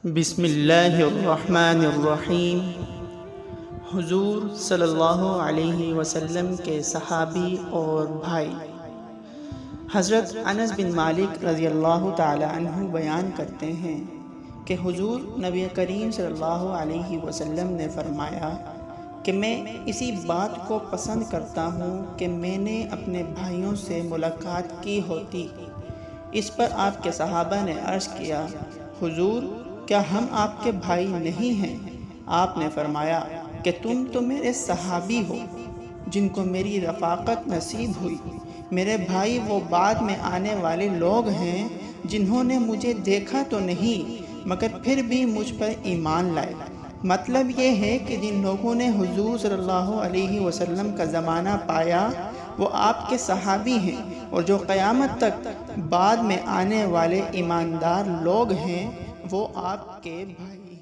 بسم اللہ الرحمن الرحیم۔ حضور صلی اللہ علیہ وسلم کے صحابی اور بھائی حضرت انس بن مالک رضی اللہ تعالی عنہ بیان کرتے ہیں کہ حضور نبی کریم صلی اللہ علیہ وسلم نے فرمایا کہ میں اسی بات کو پسند کرتا ہوں کہ میں نے اپنے بھائیوں سے ملاقات کی ہوتی۔ اس پر آپ کے صحابہ نے عرض کیا، حضور کیا ہم آپ کے بھائی نہیں ہیں؟ آپ نے فرمایا کہ تم تو میرے صحابی ہو جن کو میری رفاقت نصیب ہوئی۔ میرے بھائی وہ بعد میں آنے والے لوگ ہیں جنہوں نے مجھے دیکھا تو نہیں مگر پھر بھی مجھ پر ایمان لائے۔ مطلب یہ ہے کہ جن لوگوں نے حضور صلی اللہ علیہ وسلم کا زمانہ پایا وہ آپ کے صحابی ہیں، اور جو قیامت تک بعد میں آنے والے ایماندار لوگ ہیں وہ آپ کے بھائی